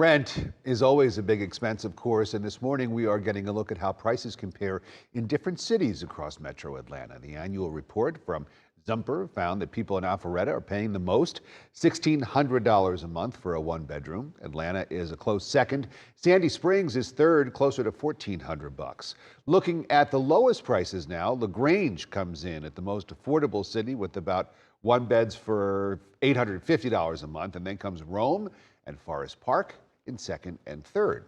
Rent is always a big expense, of course, and this morning we are getting a look at how prices compare in different cities across metro Atlanta. The annual report from Zumper found that people in Alpharetta are paying the most, $1,600 a month for a one-bedroom. Atlanta is a close second. Sandy Springs is third, closer to $1,400. Looking at the lowest prices now, LaGrange comes in at the most affordable city with about one beds for $850 a month, and then comes Rome and Forest Park in second and third.